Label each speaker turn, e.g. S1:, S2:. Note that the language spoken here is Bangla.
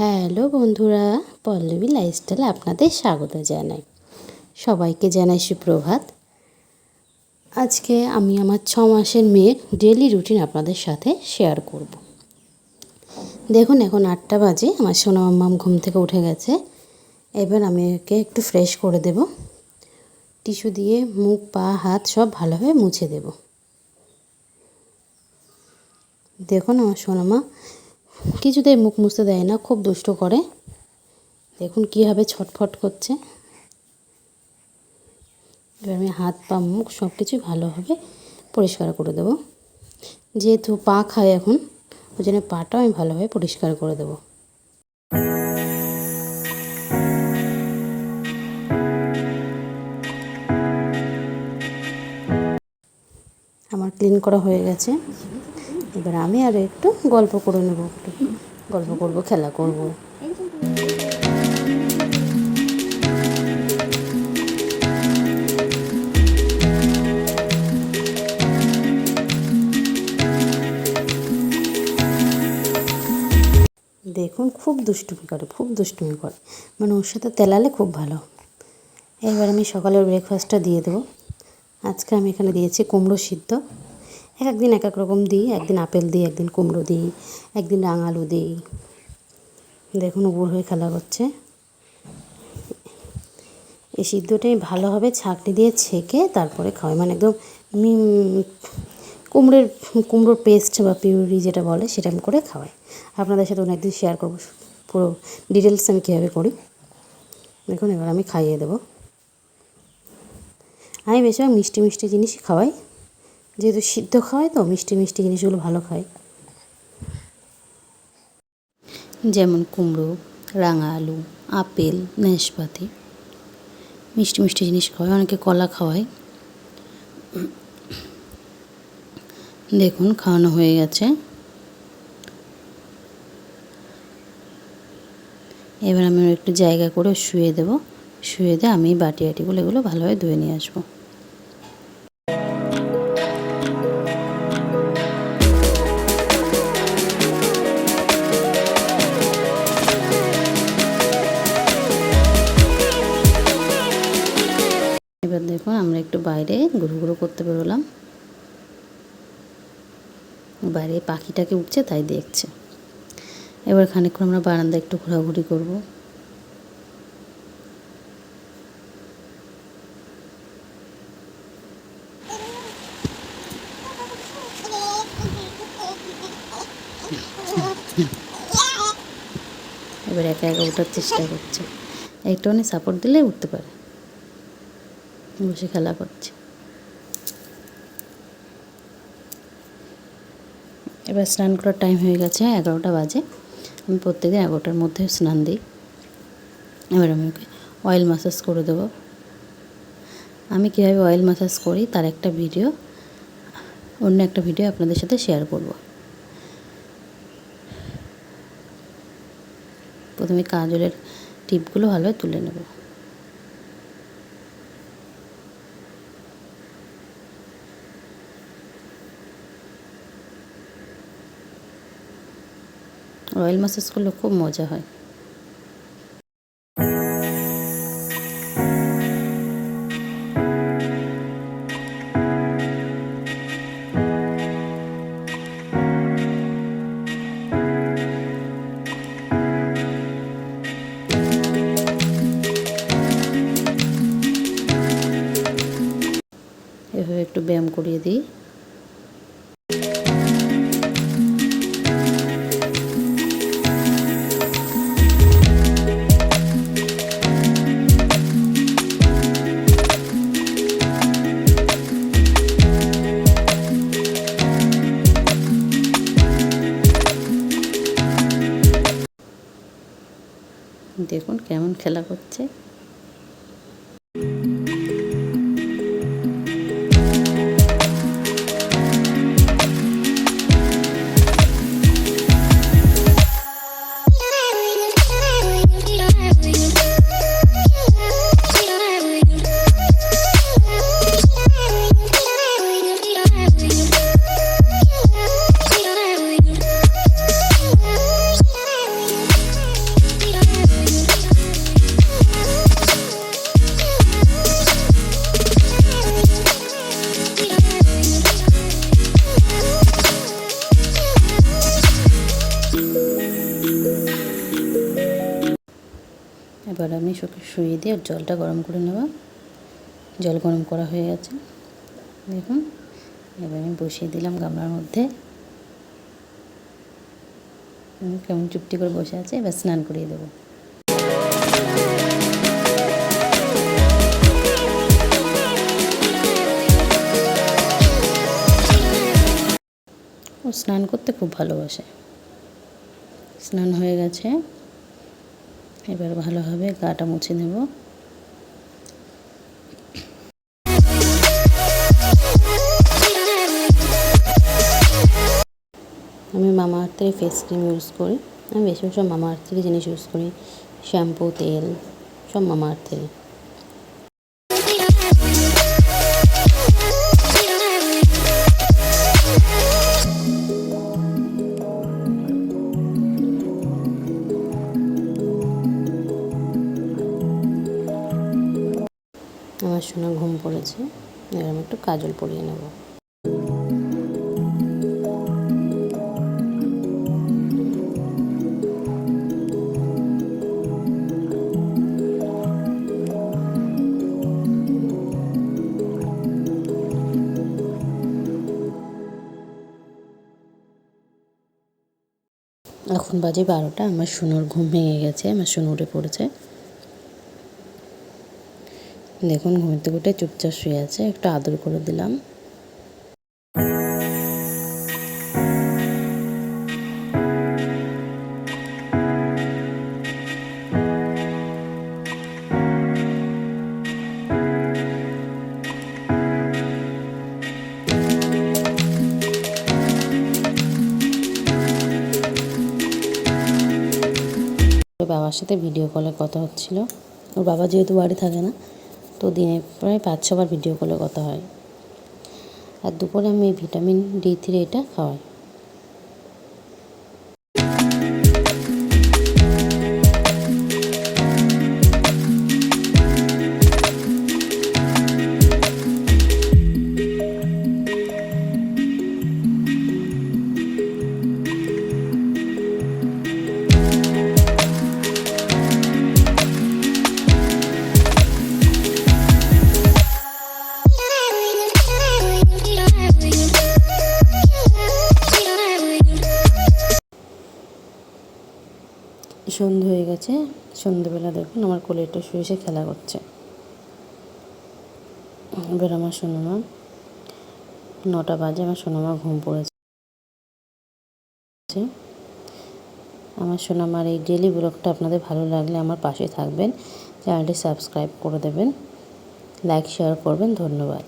S1: হ্যালো বন্ধুরা, পল্লবী লাইফস্টাইলে আপনাদের স্বাগত জানাই। সবাইকে জানাই সুপ্রভাত। আজকে আমি আমার 6 মাসের মেয়ের ডেইলি রুটিন আপনাদের সাথে শেয়ার করব। দেখুন এখন 8টা বাজে, আমার সোনা মাম্মাম ঘুম থেকে উঠে গেছে। এবার আমি ওকে একটু ফ্রেশ করে দেব। টিস্যু দিয়ে মুখ পা হাত সব ভালোভাবে মুছে দেব। দেখুন আমার সোনামা কিছুতেই মুখ মুছতে দেয় না, খুব দুষ্ট করে। দেখুন কীভাবে ছটফট করছে। এবার আমি হাত পা মুখ সব কিছু ভালোভাবে পরিষ্কার করে দেব। যেহেতু পা খায় এখন, ওই জন্য পাটাও আমি ভালোভাবে পরিষ্কার করে দেব। আমার ক্লিন করা হয়ে গেছে। এবার আমি আরও একটু গল্প করে নেব, গল্প করব, খেলা করব। দেখুন খুব দুষ্টুমি করে, মানে ওর সাথে তেলালে খুব ভালো। এবার আমি সকালের ব্রেকফাস্টটা দিয়ে দেবো। আজকে আমি এখানে দিয়েছি কুমড়ো সিদ্ধ। একদিন এক এক রকম দিই, একদিন আপেল দিই, একদিন কুমড়ো দিই, একদিন রাঙালু দিই। দেখুন উবুর হয়ে খেলা করছে। এই সিদ্ধটাই ভালোভাবে ছাঁকনি দিয়ে ছেঁকে তারপরে খাওয়াই, মানে একদম কুমড়োর পেস্ট বা পিউরি যেটা বলে সেটা আমি করে খাওয়াই। আপনাদের সাথে অন্য একদিন শেয়ার করবো পুরো ডিটেলস আমি কীভাবে করি। দেখুন এবার আমি খাইয়ে দেবো। আমি বেশিরভাগ মিষ্টি মিষ্টি জিনিসই খাওয়াই, যেহেতু সিদ্ধ খাওয়াই তো মিষ্টি মিষ্টি জিনিসগুলো ভালো খাই। যেমন কুমড়ো, রাঙা আলু, আপেল, নাশপাতি, মিষ্টি মিষ্টি জিনিস খাওয়াই। অনেকে কলা খাওয়াই। দেখুন খাওয়ানো হয়ে গেছে। এবার আমি একটু জায়গা করে শুয়ে দেব। শুয়ে দিয়ে আমি বাটি আটিগুলো এগুলো ভালোভাবে ধুয়ে নিয়ে আসবো। এবার দেখুন আমরা একটু বাইরে ঘুরু করতে বেরোলাম। বাইরে পাখিটাকে উঠছে তাই দেখছে। এবার খানিকক্ষণ আমরা বারান্দায় একটু ঘোরাঘুরি করব। এবার একা একা ওঠার চেষ্টা করছে, একটুখানি সাপোর্ট দিলে উঠতে পারে। বসে খেলা করছে। এবার স্নান করার টাইম হয়ে গেছে, 11টা বাজে। আমি প্রত্যেকদিন 11টার মধ্যে স্নান দিই। এবার আমি ওকে অয়েল ম্যাসাজ করে দেবো। আমি কীভাবে অয়েল ম্যাসাজ করি তার একটা ভিডিও, অন্য একটা ভিডিও আপনাদের সাথে শেয়ার করব। প্রথমে কাজলের টিপগুলো ভালোভাবে তুলে নেব। অয়েল ম্যাসাজ করলে খুব মজা হয়। এভাবে একটু ব্যায়াম করিয়ে দিই। দেখুন কেমন খেলা করছে। এবার আমি শুইয়ে দিয়ে জলটা গরম করে নেব। জল গরম করা হয়ে গেছে দেখুন। এবার আমি বসিয়ে দিলাম গামলার মধ্যে। কেমন চুপটি করে বসে আছে, এবার স্নান করিয়ে দেবো। ও স্নান করতে খুব ভালোবাসে। স্নান হয়ে গেছে, এবার ভালোভাবে গাটা মুছে নেব। আমি মামা আর্থের ফেস ক্রিম ইউজ করি। আমি বেশি সব মামা আর্থের জিনিস ইউজ করি, শ্যাম্পু, তেল সব মামা আর্থের। আমার সোনা ঘুম পড়েছে, এবার আমি একটু কাজল পরিয়ে নেব। এখন বাজে 12টা। আমার সোনার ঘুম ভেঙে গেছে, আমার সোনা উঠে পড়েছে। দেখুন ঘুম থেকে উঠে চুপচাপ শুয়ে আছে, একটু আদর করে দিলাম। বাবার সাথে ভিডিও কলে কথা হচ্ছিল। ওর বাবা যেহেতু বাড়ি থাকে না, তো দিনে প্রায় 5-6 বার ভিডিও কলে কথা হয়। আর দুপুরে আমি ভিটামিন D3 এটা খাওয়াই। সন্ধে হয়ে গেছে। সন্ধেবেলা দেখুন আমার কোলে একটু শুয়ে এসে খেলা করছে। এবার আমার সোনামা 9টা বাজে, আমার সোনামা ঘুম পড়েছে। আমার সোনামার এই ডেলি ব্লগটা আপনাদের ভালো লাগলে আমার পাশে থাকবেন, চ্যানেলটি সাবস্ক্রাইব করে দেবেন, লাইক শেয়ার করবেন। ধন্যবাদ।